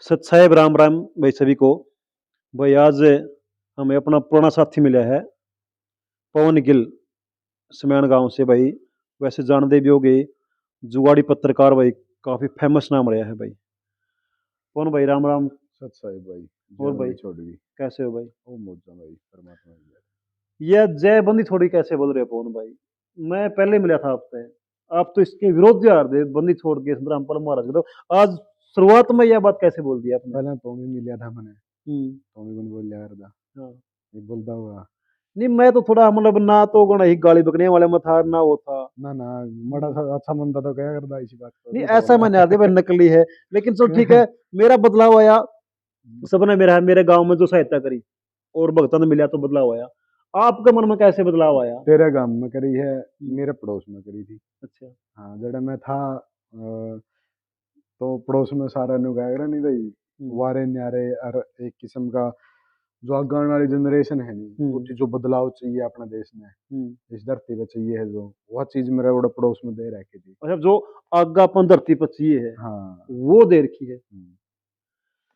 सत साहेब राम राम भाई सभी को। भाई आज हमें अपना पुराना साथी मिला है, पवन गिल, समयान गांव से भाई। वैसे जानते भी होगे, जुगाड़ी पत्रकार भाई, काफी फेमस नाम रहा है भाई। पवन भाई राम राम। सत साहिब भाई। जय और भाई बंदी छोड़ गई। कैसे हो भाई? ओ मोजा भाई परमात्मा की जय। यह जय बंदी थोड़ी कैसे बोल रहे हो पवन भाई? मैं पहले मिला था आपसे, आप तो इसके विरोध जा रहे थे, बंदी छोड़ के रामपाल महाराज को। तो आज शुरुआत में यह बात कैसे बोल दी आपने? पहले तो भी मिलिया था मैंने, हम्म। तो भी बोल लिया करदा। हाँ। ये बोलता हुआ नहीं, मैं तो थोड़ा मतलब ना तो गण ही गाली बकने वाले में था ना वो था। ना ना बड़ा सा अच्छा मनता तो क्या करदा इसी बात को नहीं, झूठ ऐसा बोला मैंने आदि भाई नकली है, लेकिन चलो ठीक है। मेरा बदलाव आया, सबने मेरे गांव में जो सहायता करी और भगतों ने मिला तो बदलाव आया। आपके मन में कैसे बदलाव आया? तेरे गांव में करी है, मेरे पड़ोस में करी थी। अच्छा। हाँ जड़ा मैं था तो पड़ोस में सारा नु गया नहीं भाई। हम्म। वारे न्यारे और एक किस्म का जो आगे वाली जनरेशन है नहीं उसकी जो बदलाव चाहिए अपना देश में, इस धरती पे चाहिए है जो वह चीज मेरे बड़े पड़ोस में दे रखी थी। अच्छा, जो आगापन धरती पर चाहिए है हाँ। वो दे रखी है।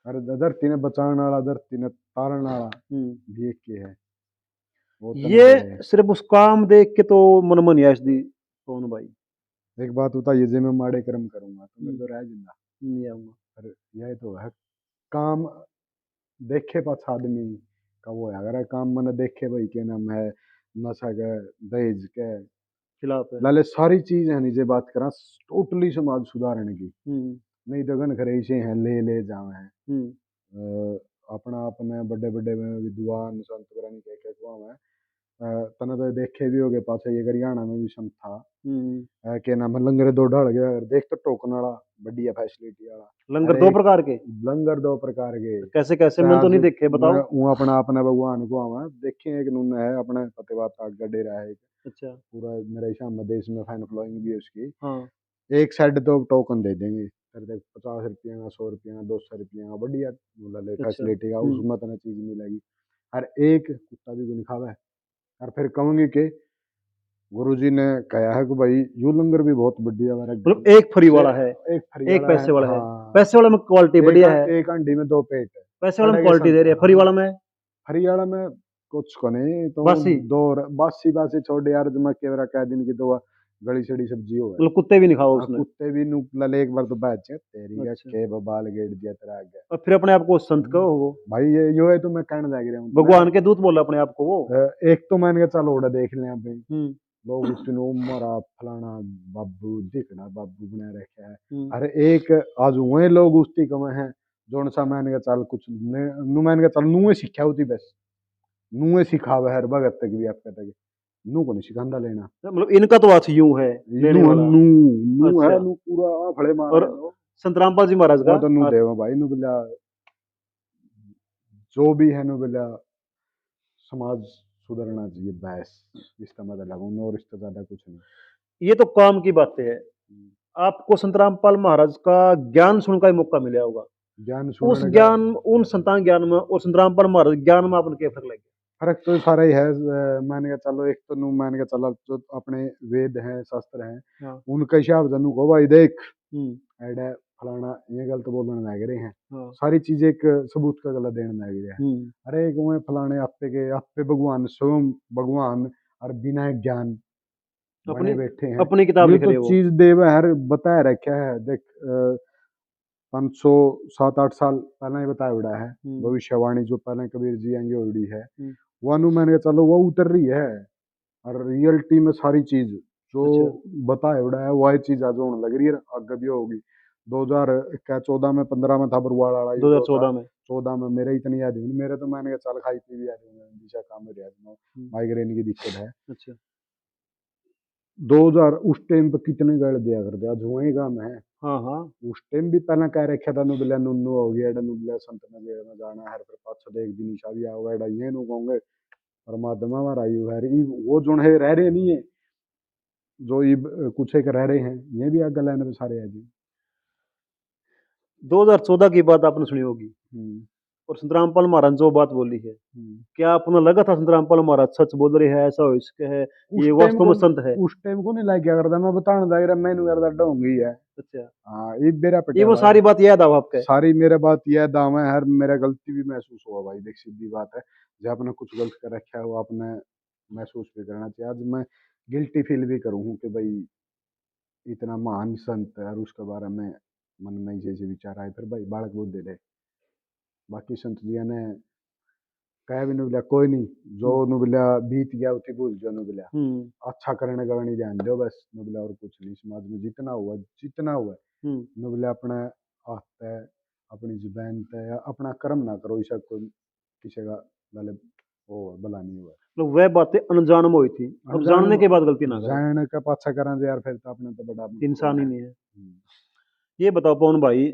अरे धरती ने बचाने वाला धरती ने तारने वाला हम्म। भी एक ही है, वो तने ये दे है। सिर्फ उस काम देख के तो मन में नहीं आया दी कौन भाई। एक बात बताइए, जे मैं माड़े कर्म करूंगा तो मेरे हम्म, तो रह जिंदा। नहीं आऊंगा। पर यह तो है काम देखे पास आदमी का वो है। अगर काम मैंने देखे भाई के नाम है नशा के दहेज के खिलाफ है। लाले सारी चीज है नीचे बात करा टोटली समाज सुधारने की। हम्म। नहीं तो गन खरे से हैं ले ले जावे हैं। हम्म। अपना अपने बड़े बड़े विद्वान संत पुरानी कह के तने तो देखे भी होगे पाछे ये हरियाणा में भी संत था। हम्म। के नाम है लंगर दो ढाल गया देख तो टोकन वाला बढ़िया फैसिलिटी वाला। लंगर हर दो एक प्रकार के? लंगर दो प्रकार के। कैसे कैसे, चाहे मैंने तो आज नहीं देखे, बताओ। मैं हूँ अपना अपना भगवान को आवा देखे एक नून है अपने फतेहबाद का डेरा है एक। अच्छा। पूरा मेरे हिसाब में देश में फैन फॉलोइंग भी है उसकी। हाँ। एक साइड तो टोकन दे देंगे, फिर देख 50 रुपया का 100 रुपया का 200 रुपया का बढ़िया मतलब अच्छा। फैसिलिटी का उसमें तो चीज मिलेगी। हर एक कुत्ता भी को खावा है। और फिर कहूंगी कि गुरुजी ने कहा है कि भाई यू लंगर भी बहुत बढ़िया है एकदम मतलब एक फ्री से। वाला है, एक फ्री एक वाला है पैसे वाला है। हाँ। पैसे वाले में क्वालिटी बढ़िया है, एक अंडी में दो पेट है। पैसे वाले में खड़े के क्वालिटी संग दे रही है, फ्री हाँ। वाला में फ्री वाला में कुछ को नहीं तो बासी। दो बासी बासी छोड़ यार जमा के कह दिन की तो गली सड़ी सब्जी हो है। मतलब कुत्ते भी नहीं खाओ हाँ उसने। कुत्ते भी नु लले एक बार तो बैठ तेरी का अच्छा। के बबाल गेट दिया तेरा आगे। और फिर अपने आप को संत कहो वो, भाई ये यो है तो मैं कहने लग रहा हूँ मैं भगवान के दूत बोला अपने आप को वो। एक तो मैंने कहा चल ओड़ा देख लें अभी हम्म। लोग उसके नो मरा फलाना बाबू दिखना बाबू बना रखे है। हम्म। अरे एक आज वही लोग उसकी कमे हैं जोन सा मैंने कहा चल कुछ नु मैंने कहा चल नुए सीखा होती बस नुए सिखावे हर भगत तक भी आप कहते हैं नू को नहीं सिखांदा लेना। मतलब इनका तो हाथ यूं है नू लेने वाला। नू नू है अच्छा। नू पूरा फड़े मार और रहे लो। संत रामपाल जी महाराज का वो तो नू हाथ। देव भाई नु बिला जो भी है नु बिला समाज सुधरना चाहिए बस इसका मतलब और इससे ज्यादा कुछ नहीं। ये तो काम की बातें है। आपको संत रामपाल महाराज का ज्ञान सुनने का ही मौका मिला होगा। ज्ञान उस सुनने का ज्ञान, उन संतान ज्ञान में और संत रामपाल महाराज ज्ञान में आपने क्या फर्क लग गया? फर्क तो सारा ही है। मैंने कहा चलो एक तो नू मैंने कहा चलो जो अपने वेद हैं शास्त्र हैं हाँ। उनका हिसाब से नू को भाई देख हम्म। ऐड फलाना ये गलत बोलने लग रहे हैं। हाँ। सारी चीजें एक सबूत का गलत देने लग रहे हैं। अरे एक वो फलाने आपे भगवान स्वयं भगवान और बिना ज्ञान अपनी बने बैठे हैं। अपनी किताब ये लिख तो रहे हो। चीज देव हर बताया रखा है देख 500 7 8 साल पहले ही बताया उड़ा है। भविष्यवाणी जो पहले कबीर जी आएंगे उड़ी है वो अनु मैंने कहा चलो वो उतर रही है। और रियलिटी में सारी चीज जो अच्छा। बताया उड़ा है वही चीज आज होने लग रही है आगे भी होगी। 2014 में 15 में था बरवाड़ वाला युद्ध था। 2014 में। 14 में मेरे इतनी याद नहीं मेरे तो मैंने कहा चल खाई पी भी याद नहीं दिशा काम में याद माइग्रेन की दिक्कत है। अच्छा। 2000 उस टाइम पे कितने गाड़ दिया करते आज वही काम है। हाँ हाँ। उस टाइम भी पहले कह रखा था नु बिला नुन्नू हो गया नु बिला संत ने जाना है फिर पाँच छः एक दिन ईशा भी आओगे ये नु कहूंगे परमात्मा हमारा यू है वो जो है रह रहे नहीं है जो ये कुछ एक रह रहे हैं ये भी आगे लाइन में सारे है जी। 2014 की बात आपने सुनी होगी। और संतरामपाल महाराज जो बात बोली है, क्या आपको लगा था संतरामपाल महाराज सच बोल रहे हैं, ऐसा हो इसके है, उस ये टाइम वास्तव को में संत है? उस टाइम को नहीं लाइक क्या करता, मैं बताने लग रहा मैंने करता ढोंगी है। अच्छा, हाँ ये मेरा ये पटिया वो भाई। सारी बात याद आओ आपके? सारी मेरे बात यह दाम है, हर मेरा गलती भी महसूस हुआ भाई, देख सीधी बात है। जब आपने कुछ गलत कर रखा है वो आपने महसूस भी करना चाहिए। आज मैं गिल्टी फील भी करूँ हूँ कि भाई इतना महान संत है और उसके बारे में मन में जैसे विचार आए, फिर भाई बालक बुद्धि दे। बाकी संत जी ने कह भी नहीं बोला कोई नहीं, जो हम्म, नु बोला बीत गया उठी भूल जो नु बोला, हम्म, अच्छा करने का नहीं ध्यान दो बस नु बोला, और कुछ नहीं। समाज में जितना हुआ हम्म। नु बोला अपना हाथ है, अपनी जुबान है, अपना कर्म ना करो, ऐसा कोई किसी का गले वो भला नहीं हुआ। मतलब वह बातें अनजान में हुई थी, अब अनजान जानने में के बाद गलती ना करे, जान का पाछा करा यार, फिर तो अपने तो बड़ा कौन इंसान ही है। नहीं है। ये बताओ पवन भाई,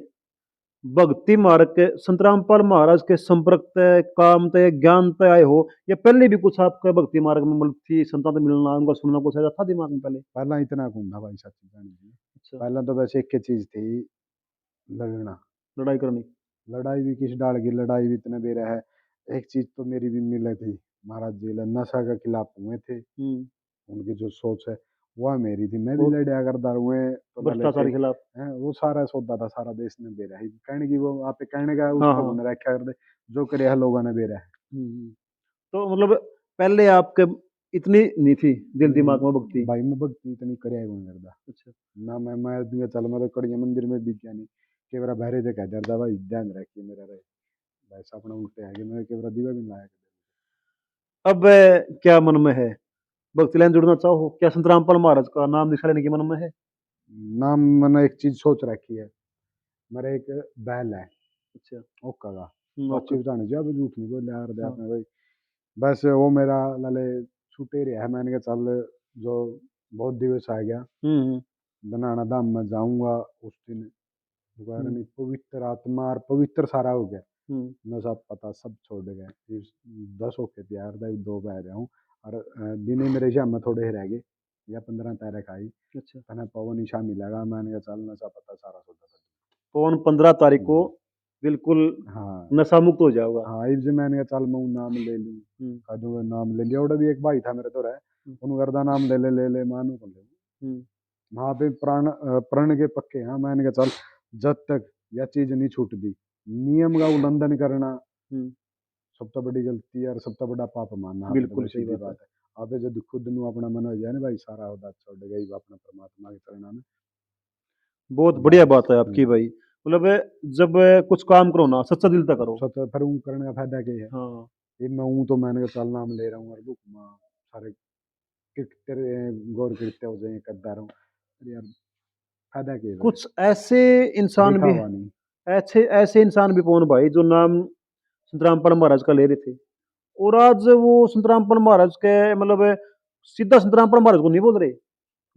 भक्ति मार्ग के संतरामपाल महाराज के संपर्क तय, काम तय, ज्ञान तय आए हो, या पहले भी कुछ आपका भक्ति मार्ग में मतलब थी, संतां से मिलना, उनका सुनना कुछ ऐसा था दिमाग में पहले? पहला इतना कौन था भाई, सच्ची जान जी। अच्छा, पहला तो वैसे एक ही चीज थी, लड़ना। लड़ाई करनी। लड़ाई भी किस डाल की, लड़ाई भी इतने बेरा है। एक चीज तो मेरी भी मिले थी, महाराज जी नशा के खिलाफ हुए थे, हम्म। उनकी जो सोच है वह मेरी थी, मैं भी और लड़या करता हुए तो ना लेते भ्रष्टाचार के खिलाफ। हैं। वो सारा सौदा था, सारा देश ने बेरा ही कहने की, वो आप कहने का हाँ, उसका हाँ। गुण रखा कर दे, जो करे है लोगों ने बेरा है। हम्म। तो मतलब पहले आपके इतनी नहीं थी दिल दिमाग में भक्ति? भाई मैं भक्ति इतनी करे है कौन करता अच्छा। ना, मैं दिया चल, मैं तो कड़िया मंदिर में भी क्या नहीं, के मेरा बहरे से कह दर्दा भाई ध्यान रखिए मेरा रहे, भाई अपना उल्टे है कि मैं के मेरा दीवा भी लाया। अब क्या मन में है, भक्ति लाइन जुड़ना चाहो, क्या संतरामपाल महाराज का नाम निशा लेने की मन में है? नाम मैंने एक चीज सोच रखी है, मेरा एक बैल है अच्छा। ओका का, ओके। सच्ची बताने जो अभी झूठ नहीं बोल यार दे हाँ। आपने भाई। बस वो मेरा लाले छूटे रहा है, मैंने कहा चल जो बहुत दिवस आ गया, हम्म, बनाना धाम में जाऊंगा उस दिन, दोबारा हम्म, नहीं, पवित्र आत्मा और पवित्र सारा हो गया। हम्म। नशा पता सब छोड़ गए, इस 10 होके तैयार था, 2 बह रहा हूँ, और दिन ही मेरे शाम में थोड़े ही रह गए, या 15 तारीख आई, अच्छा। तने पवन निशा मिलेगा, मैंने कहा चल नशा पता सारा सौदा कर पवन 15 तारीख को दूँ। बिल्कुल हाँ नशा मुक्त हो जाओगा। हाँ, इस मैंने कहा चल मैं नाम ले लूँ, हम्म, कदू नाम ले लिया, और भी एक भाई था मेरे तो रहे, हम्म, उन करदा नाम ले ले मानू को ले लूँ। हम्म, वहाँ पे प्रण के पक्के, हाँ मैंने कहा चल जब तक यह चीज नहीं छूटती, नियम का उल्लंघन करना हम्म। सबसे बड़ी गलती है, और सबसे बड़ा पाप मानना, आप तो बिल्कुल भाई सही सीधी बात है। बात है। आप जब खुद नु अपना मन हो जाए ना भाई, सारा होता छोड़ गई अपना परमात्मा के चरणा में। बहुत बढ़िया बस बात है आपकी भाई, मतलब जब कुछ काम करो ना सच्चा दिल तक करो। सच फिर ऊँ करने का फायदा क्या है। हाँ। ये मैं हूँ तो मैंने कहा चल नाम ले रहा हूँ, और दुख माँ सारे तेरे गौर कीर्त्य हो जाए करता रहूँ, अरे यार फायदा क्या है फिर, कुछ ऐसे इंसान भी, दिखावा नहीं। ऐसे ऐसे इंसान भी पवन भाई जो नाम संतरामपाल महाराज का ले रहे थे, और आज वो संतरामपाल महाराज के मतलब सीधा संतरामपाल महाराज को नहीं बोल रहे,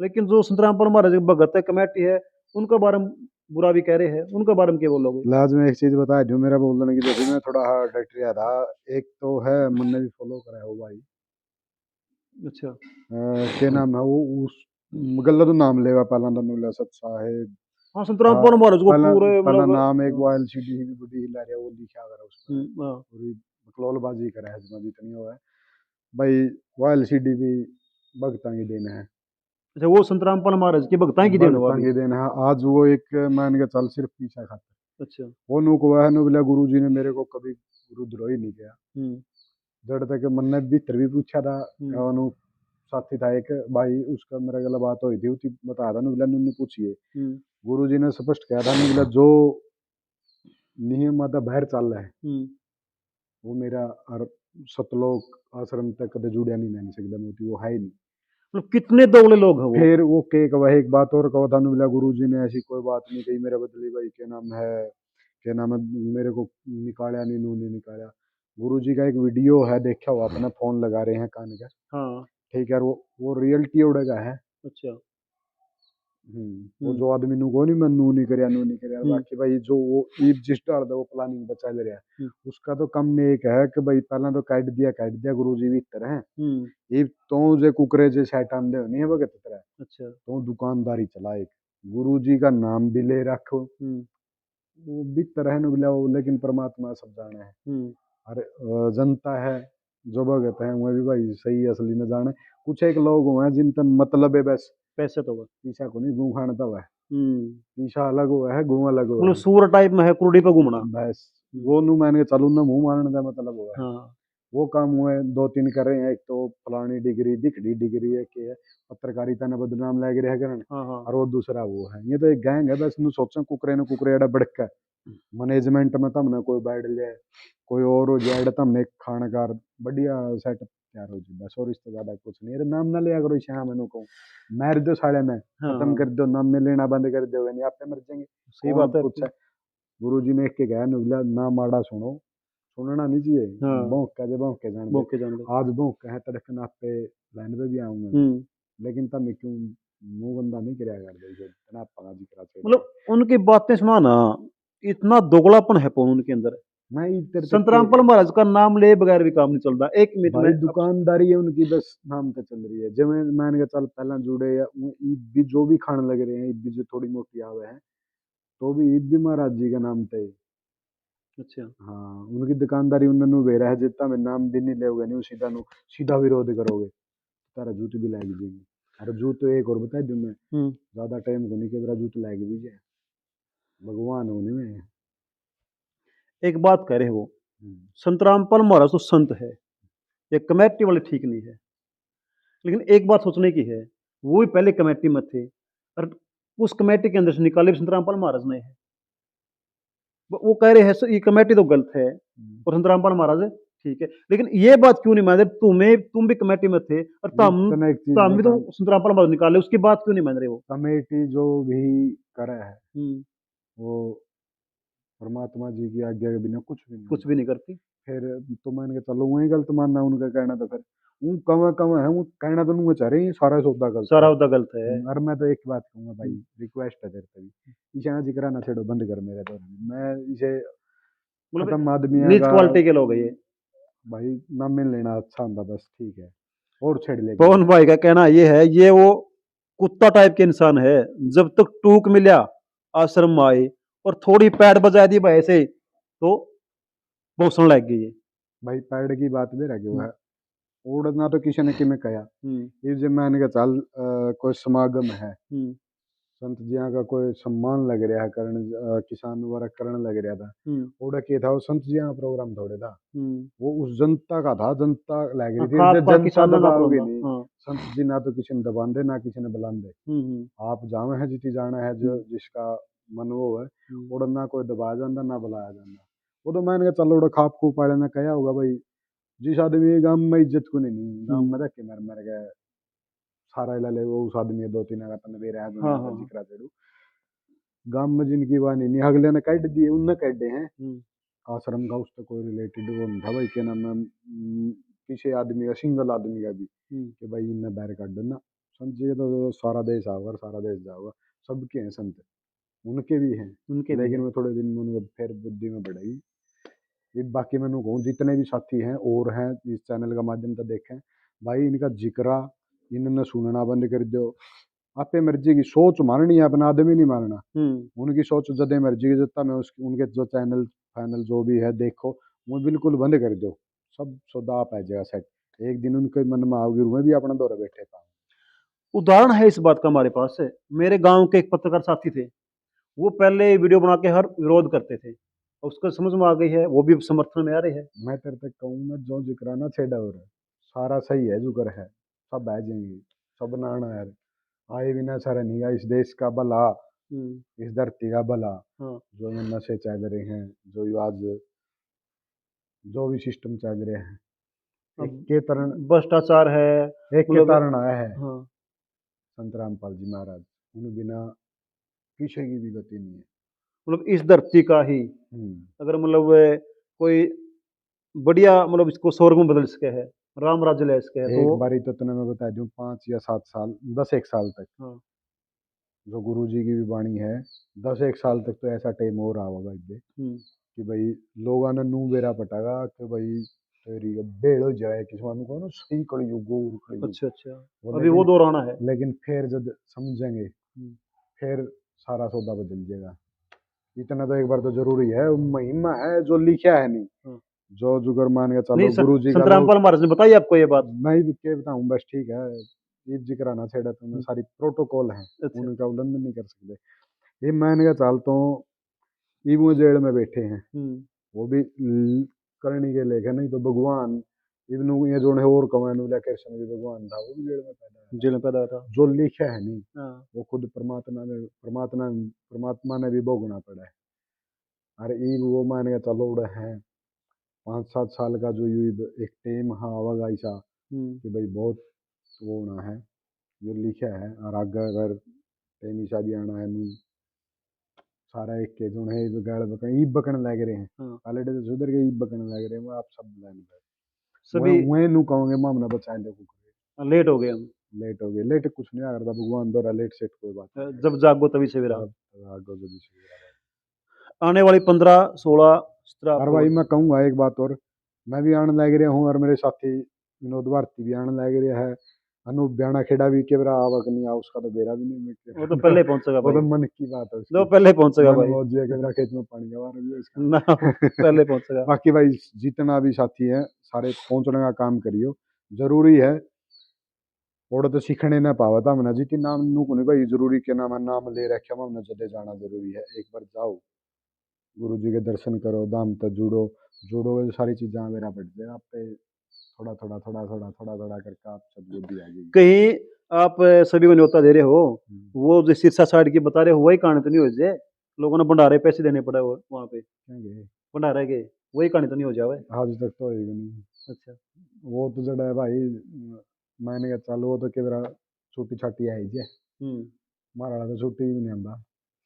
लेकिन जो संतरामपाल महाराज के भगत है, कमेटी है, उनके बारे में बुरा भी कह रहे हैं, उनके बारे में क्या बोलोगे? लाज में एक चीज बता जो मेरा बोलने की जैसे मैं थोड़ा डटरिया था, एक तो है मन ने भी फॉलो करा है वो भाई, अच्छा। क्या नाम है वो, उस गलत नाम लेवा पहला ननुला सत्सा है। हाँ, हाँ संतरामपाल महाराज को पहला पूरे पहला मतलब नाम एक वो एलसीडी भी बड़ी हिला रहा है, वो लिखा करा उस पर हाँ। पूरी बकलौलबाजी करा है, इसमें जितनी वो है भाई, वो एलसीडी भी भगतां की देन है। अच्छा, वो संतरामपाल महाराज की भगताई की देन हुआ भगतां अभी? की देन है, आज वो एक मान के चल सिर्फ पीछा खाता, अच्छा। वो नु को है नु बोला गुरु जी ने मेरे को कभी गुरुद्रोही नहीं किया। हम्म, जड़ तक मन ने भीतर भी पूछा था, हम्म, उन्होंने साथी था एक भाई, उसका मेरा गला बात हुई थी, उसी बताया था नुबला नुन्नू पूछिए, हम्म, गुरु जी ने स्पष्ट कहा था नुबला जो नियम आता बाहर चल रहा है हम्म। वो मेरा, और सतलोक आश्रम तक कदे जुड़िया नहीं मैंने सकता मोती, वो है ही नहीं। मतलब कितने दोगले लोग हैं वो? फिर वो के वह एक बात और कहा था नुबला, गुरु जी ने ऐसी कोई बात नहीं कही मेरे बदली, भाई क्या नाम है, क्या नाम है, मेरे को निकाला नहीं, नू नहीं निकाला। गुरु जी का एक वीडियो है, देखा हुआ अपना फोन लगा रहे हैं कान का, हाँ। ठीक है, वो रियलिटी उड़े का है। अच्छा। वो हम्म, जो आदमी नु को नहीं मैं नू नहीं करया, हम्म, बाकी भाई जो वो ईद जिस डाल दे वो प्लानिंग बचा ले रहा है, हम्म, उसका तो कम में एक है कि भाई पहला तो काट दिया गुरु जी भी इतर है, हम्म। ईब तो जे कुकरे जे शैतान दे नहीं है भगत तरह, अच्छा। तो दुकानदारी चला एक, गुरु जी का नाम भी ले रखो, हम्म, वो भीतर है नुबिला वो, लेकिन परमात्मा सब जाने है। अरे जनता है जो भगत है वह भी भाई सही असली न जाने। कुछ एक लोग हुए हैं जिन तक मतलब है बस, पैसे तो बस। पीछा को नहीं गूं खाना तब है। हम्म। पीछा अलग हुआ है, गूं अलग हुआ मतलब है। सूर टाइप में है, कुरुड़ी पे घूमना। बस हम्म। वो नु मैंने चलू ना मुंह मारने का मतलब हुआ है। हाँ वो काम हुए दो तीन कर रहे हैं, एक तो फलानी डिग्री दिखड़ी डिग्री है कि पत्रकारिता ने बदनाम लग रहा है करन। हाँ हाँ। और वो दूसरा वो है, ये तो एक गैंग है बस। नु सोचा कुकरे ने कुकरे एड़ा बड़क है मैनेजमेंट में तमने कोई बैठ जाए, कोई और हो जाए तमने खानकार बढ़िया सेटअप तैयार हो जाए बस। और इससे ज्यादा कुछ नहीं। अरे नाम ना लिया करो इसे, मैंने कहूँ मार दो साले ने, हाँ खत्म हाँ। कर दो, नाम में लेना बंद कर दो, नहीं आप पे मर जाएंगे। सही कौन बात है पूछे। आपकी। गुरु जी ने एक के कहा नुबला ना माड़ा सुनो, सुनना नहीं चाहिए। हाँ। भौंक का, जब भौंक के जान दे। भोग के जान दे। आज भौंक का है तड़कन आप पे लाइन पे भी आऊंगा मैं, हम्म। लेकिन तब मैं क्यों मुंह गंदा नहीं कराया कर दे जो इतना पगा जी करा छोड़े। मतलब उनकी बातें सुना ना, इतना दोगलापन है पवन उनके अंदर। मैं इधर तक संत के रामपाल महाराज का नाम ले बगैर भी काम नहीं चलता, 1 मिनट में भाई दुकानदारी है उनकी बस नाम पे चल रही है। जब मैं मान के चल पहला जुड़े या ईद भी जो भी खाने लग रहे हैं, ईद भी जो थोड़ी मोटी आवे है, तो भी ईद भी महाराज जी के नाम पे है। अच्छा। हाँ उनकी दुकानदारी उन्होंने वेरा है, जितना में नाम भी नहीं लेगे नहीं सीधा नु सीधा विरोध करोगे तारा जूत भी लाएगी जी। अरे जूत तो एक और बता दूं मैं, हम्म। ज्यादा टाइम को नहीं के मेरा जूत लाएगी भी जाए, भगवान होने में। एक बात कह रहे हो, हम्म। संत रामपाल महाराज तो संत है, ये कमेटी वाले ठीक नहीं है। लेकिन एक बात सोचने की है, वो भी पहले कमेटी में थे और उस कमेटी के अंदर से निकाले भी संत रामपाल महाराज ने है। वो कह रहे हैं ये कमेटी तो गलत है हम्म। और संत रामपाल महाराज है ठीक है, लेकिन ये बात क्यों नहीं मान रहे? तुम भी कमेटी में थे और इतना एक चीज तम भी तो बता, संत रामपाल महाराज निकाले, उसकी बात क्यों नहीं मान रहे हो? कमेटी जो भी करे है हम्म। वो परमात्मा जी की आज्ञा के बिना कुछ भी नहीं कुछ होता। भी नहीं करती। फिर तो मान के चलो वही गलत मानना उनका कहना, तो फिर वो कम कम है वो कहना तो नहीं चाह रहे हैं, सारा सौदा गलत है। सारा उदा गलत है। और मैं तो एक बात कहूंगा भाई, हम्म। रिक्वेस्ट है तेरे से भी, इसे आज कराना छेड़ो बंद कर मेरे दौर में। मैं इसे मतलब खत्म आदमियों नीच का क्वालिटी के लोग हैं ये। भाई नाम मिल लेना अच्छा होता बस ठीक है, और छेड़ लेकिन पवन भाई का कहना ये है, ये वो कुत्ता टाइप के इंसान है, जब तक टूक मिला आश्रम में आए और थोड़ी पैड बजा दी भाई से तो भौंसने लग गई है। भाई पैड की बात भी रह गयो हम्म। है। उड़ना तो किसी ने कि मैं कहा, हम्म। ये जब मैंने कहा चल कोई समागम है, हम्म। संत जिया का कोई सम्मान लग रहा है करण, किसान वर्ग करण लग रहा था। हम्म। ओड़ा के था वो संत जिया का प्रोग्राम थोड़े था, हम्म। वो उस जनता का था, जनता लग हाँ, रही थी, खाप जब का जनता किसानों का दबाओगे प्रोग्राम। नहीं। हाँ। संत जी ना तो किसी ने दबांदे ना किसी ने बुलांदे, हम्म। आप जावे है जिती जाना है जो हम्म। जिसका मन वो है। हम्म। ओड़ा ना कोई दबाया जाता ना बुलाया जाता। वो तो मैंने कहा चलो ओड़ा खाप खूप वाले ने कहा होगा भाई, जिस आदमी गांव में इज्जत को नहीं गांव में हम्म। धक्के मार मार गए सारा इला ले वो उस आदमी दो तीन का तने बेरा है हाँ दुनिया हाँ का हाँ। जिक्र चढ़ू। गांव में जिनकी वानी नहीं अगले ने काट दिए उनने काट दे हैं। हम्म। आश्रम का उससे कोई रिलेटेड वो नहीं था भाई, क्या नाम है किसी आदमी का सिंगल आदमी का भी हम्म। कि भाई इन्हें बैर काट देना। संत जी के तो सारा देश आओगा सारा देश जाओगा, सबके हैं संत, उनके भी हैं। उनके भी लेकिन है। वो थोड़े दिन में उनको फिर बुद्धि में बढ़ेगी। ये बाकी मैंने कहूँ जितने भी साथी हैं और हैं इस चैनल का माध्यम से देखें, भाई इनका जिक्रा इन्होंने सुनना बंद कर दो। आपे मर्जी की सोच माननी है, अपना आदमी नहीं मानना। हम्म। उनकी सोच जदे मर्जी की जितना मैं उसकी उनके जो चैनल फाइनल जो भी है देखो, वो बिल्कुल बंद कर दो। सब सौदा आप आ जाएगा सेट। एक दिन उनके मन में आओगे मैं भी अपना दौरे बैठे था। उदाहरण है इस बात का हमारे पास है। मेरे गांव के एक पत्रकार साथी थे, वो पहले वीडियो बना के हर विरोध करते थे, उसको समझ में आ गई है, वो भी समर्थन में आ रही है। मैं तेरे तक कहूँ मैं जो जिक्राना छेड़ा हो रहा है सारा सही है, जुकर है सब आ जाएंगे, सब नाना यार आए बिना सारा नहीं गा। इस देश का भला, हम्म। इस धरती का भला, हाँ। जो ये नशे चल रहे हैं, जो ये आज जो भी सिस्टम चल रहे हैं, एक अब के तरण भ्रष्टाचार है, एक के मतलब। तारण आया है हाँ। संत रामपाल जी महाराज, उन बिना किसी की भी गति नहीं है। मतलब इस धरती का ही हम्म। अगर मतलब कोई बढ़िया मतलब इसको स्वर्ग में बदल सके है, राम राज्य ले सके है तो। एक बारी तो तुम्हें मैं बता दूं 5 या 7 साल 10 एक साल तक हाँ। जो गुरु जी की भी वाणी है, 10 एक साल तक तो ऐसा टाइम हो रहा होगा इधर हम्म। कि भाई लोग आना नू बेरा पटागा कि भाई तेरी बेड़ हो जाए किसी को ना सही कलयुग गौर कलयुग। अच्छा अच्छा। वो अभी वो दौर आना है। लेकिन फिर जब समझेंगे हम्म। फिर सारा सौदा बदल जाएगा। इतना तो एक बार तो जरूरी है, महिमा है जो लिखा है नहीं, हाँ। जो जुगर मान के नहीं चलो गुरु जी का संत लोग। रामपाल महाराज ने बताई आपको ये बात? मैं भी क्या बताऊं, बस ठीक है, ये जिक्र आना छेड़ा तो मैं सारी प्रोटोकॉल है, अच्छा। उनका उल्लंघन नहीं कर सकते। ये मान के चलता हूँ, ये वो जेल में बैठे हैं, वो भी करनी के लेके, नहीं तो भगवान इवन ये जो है और कमान वाला कृष्ण भी भगवान था, वो भी जेल में पैदा हुआ जेल में पैदा हुआ था। था। जो लिखा है नहीं, हाँ। वो खुद परमात्मा ने भी भोगना पड़ा है। अरे ये वो मान के चलो उड़े हैं 5-7 साल का जो ये एक टेम हाँ आवागा ऐसा कि भाई बहुत वो होना है, जो लिखा है। और आगे अगर टेम ऐसा भी आना है नहीं, सारा एक के जो है ये गाड़ बकन ईब बकन लग रहे हैं, हाँ। पहले तो सुधर के ईब बकन लग रहे हैं, वो आप सब लाइन पे सभी वह नू कहोगे मामला बचा ले को लेट हो गए हम। लेट हो गए, लेट कुछ नहीं करता भगवान द्वारा, लेट सेट कोई बात नहीं है। जब जागो तभी सवेरा। जब आगे जो भी सही रहा। आने वाली 15-16 17 और भाई अक्टूबर। मैं कहूँगा एक बात और, मैं भी आने लग रहा हूँ और मेरे साथी विनोद भारती भी आने लग रहा है। अनूप ब्याणा खेड़ा भी के बरा आवक नहीं आ, उसका तो बेरा भी नहीं वो तो मिल पहले ही पहुंचेगा वो भाई। तो मन की बात है वो उसकी, पहले ही पहुंचेगा मन भाई। बहुत जिया के बरा खेत में पानी का वार भी है इसका। ना वो पहले पहुंचेगा। बाकी भाई जितना भी साथी है सारे पहुंचने का काम करियो, जरूरी है। ओड़ा तो सीखने ना पावा था हमने जी नाम नू को नहीं भाई, जरूरी के नाम ले रखे हमने जदे जाना जरूरी है। एक बार जाओ गुरु जी के दर्शन करो, दाम तक जुड़ो, जुड़ोगे तो सारी चीजें मेरा बढ़ जाएगा आप पे, थोड़ा थोड़ा करके आप सदबुद्धि आ जाएगी। कहीं आप सभी को न्योता दे रहे हो, हम्म, वो जो सिरसा साइड की बता रहे हो वही कहानी तो नहीं हो जाए? लोगों ने भंडारे पैसे देने पड़े वहां पे, क्या गए भंडारे के, वही कहानी तो नहीं हो जाए? आज तक तो होएगा नहीं। अच्छा। वो तो जड़ा है भाई, मैंने कहा चल वो तो केवरा छोटी छाटी आई जे, हम्म। मारा तो छुट्टी भी नहीं आंदा,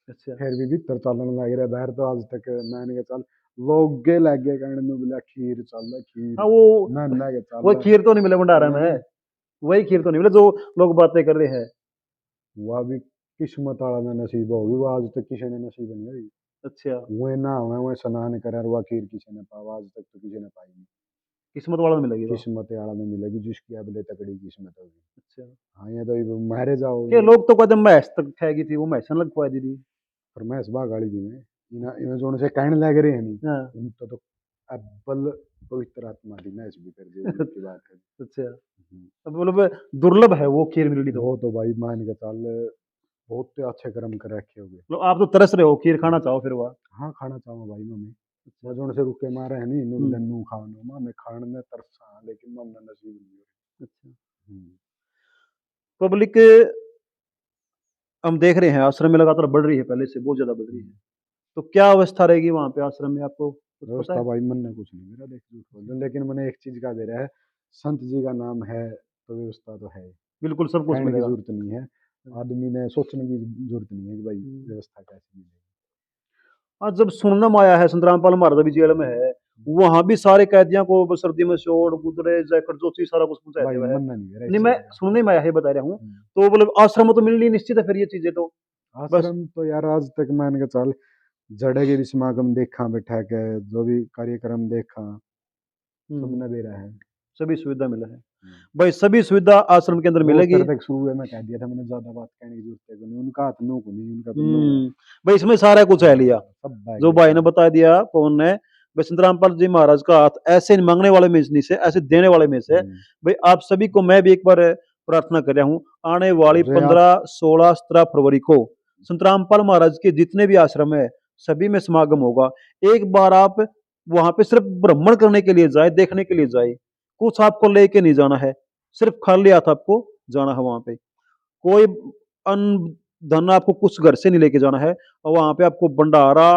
अच्छा। फिर भी भीतर चलन लग रहा बाहर तो आज तक। मैंने कहा चल लोग गे लग गए कहने नु बोला खीर चल हाँ खीर, वो मैं कहा वो चल खीर तो नहीं मिले भंडारा वही में, वही खीर तो नहीं मिले जो लोग बातें कर रहे हैं। वह भी किस्मत वाला ना नसीब होगी, वो आज तक किसी ने नसीब नहीं हुई। अच्छा। वो ना हुए वो स्नान करे वो खीर किसी ने पावा, आज तक तो किसी ने पाई नहीं। किस्मत वालों में मिलेगी वो। किस्मत वाला में मिलेगी जिसकी अब ले तकड़ी किस्मत होगी। अच्छा। हाँ ये तो ये मारे जाओ के ये लोग तो कहते मैच तक खाएगी थी, वो मैच लग पाई दी थी। फरमाइश बा गाड़ी दी में इना इना जोन से कहने लग रहे हैं नहीं, हाँ। उनका तो अब्बल पवित्र आत्मा दी मैच भी कर दे उनकी बात है। अच्छा। अब मतलब दुर्लभ है वो खीर मिलनी तो। वो तो भाई मान के चल बहुत अच्छे कर्म कर रखे होगे। मतलब आप तो तरस रहे हो खीर खाना चाहो फिर वह। हाँ खाना चाहूँ भाई मम्मी, अच्छा। वो जोन से रुके मारे है नहीं नु हम्म। लन्नू खानो मां मैं खाने में तरसा, लेकिन मम्मी नसीब नहीं हो अच्छा। रही। पब्लिक हम देख रहे हैं आश्रम में लगातार बढ़ रही है, पहले से बहुत ज्यादा बढ़ रही है। तो क्या अवस्था रहेगी वहां पे आश्रम में, आपको कुछ पता व्यवस्था है? भाई मन ने कुछ नहीं मेरा देख झूठ बोल रहे, लेकिन मैंने एक चीज का दे रहा है, संत जी का नाम है तो व्यवस्था तो है, बिल्कुल सब कुछ कहने की मिलेगा। जरूरत नहीं है, आदमी ने सोचने की जरूरत नहीं है कि भाई हम्म। व्यवस्था कैसे मिलेगी। आज जब सुनने में आया है संत रामपाल महाराज भी जेल में है, वहां भी सारे कैदियों को बस सर्दी में शोर गुदरे जैकेट जो चीज सारा कुछ पहुंचाया भाई हुआ है। मन नहीं मेरा इस नहीं मैं चीज का। सुनने में आया है, बता रहा हूँ। हम्म। तो मतलब आश्रम में तो मिलनी निश्चित है फिर ये चीजें तो। बस। आश्रम तो यार आज तक मान के चल जड़े के भी समागम देखा बैठा के, जो भी कार्यक्रम देखा सब हम्म। नबेरा है। सभी सुविधा मिला है हम्म। भाई, सभी सुविधा आश्रम के अंदर वो उस मिलेगी। तरह तक शुरू है, मैं कह दिया था मैंने, ज्यादा बात कहने की जरूरत है को नहीं, उनका हाथ नो को नहीं, उनका तो नो है। भाई इसमें सारा कुछ है लिया, हाँ, सब बैग जो भाई लेके ने आए। बता दिया पवन ने। भाई संत रामपाल जी महाराज का हाथ ऐसे मांगने वाले में नहीं से, ऐसे देने वाले में से। हम्म। भाई आप सभी को मैं भी एक बार प्रार्थना कर रहा हूँ, आने वाली जो आप 15, 16, 17 फरवरी को संत रामपाल महाराज के जितने भी आश्रम है सभी में समागम होगा। एक बार आप वहां पे सिर्फ भ्रमण करने के लिए जाए, देखने के लिए जाए, कुछ आपको लेके नहीं जाना है, सिर्फ खाली हाथ आपको जाना है वहां पे। कोई अन्न धन आपको कुछ घर से नहीं लेके जाना है, और वहां पे आपको भंडारा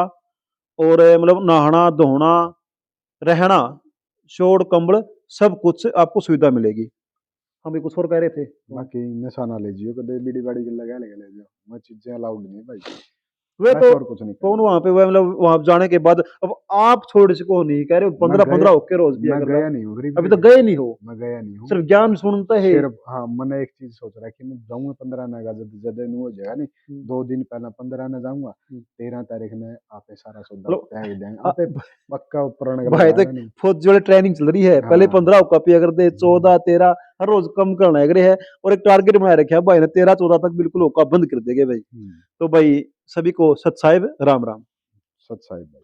और मतलब नहाना धोना रहना शोड़ कंबल सब कुछ आपको सुविधा मिलेगी। हम भी कुछ और कह रहे थे वहाँ। बाकी नशा ना ले जियो कदे, बीड़ी बाड़ी के लगा ले जाओ, मैं चीजें अलाउड नहीं है भाई, वे बस तो और कुछ नहीं कौन करना। वहां पे, वह मतलब वहां जाने के बाद अब आप छोड़ सको नहीं कह रहे हो, मैं 15 15 गया, होके रोज पिया मैं कर लो। गया नहीं हूँ गरीब अभी तो गए, गए नहीं हो, मैं गया नहीं हूँ। सिर्फ ज्ञान सुनता है। सिर्फ हाँ मैंने एक चीज सोच रहा है कि मैं जाऊंगा 15 न का, जब जब नहीं हो जाएगा नहीं, हम्म। 2 दिन पहले 15 न जाऊंगा, हम्म। 13 तारीख ने आपे सारा सौदा मतलब तय देंगे अ, आपे, पक्का प्रण भाई लगाया तक नहीं। फौजी वाली ट्रेनिंग चल रही है, पहले हाँ 15 होका पिया करते, 14 13 हर रोज कम करना है करे है। और एक टारगेट बना रखा है भाई ने, 13 14 तक बिल्कुल होका बंद कर देंगे भाई। हम्म। तो भाई सभी को सत साहिब राम राम। सच साहिब भाई।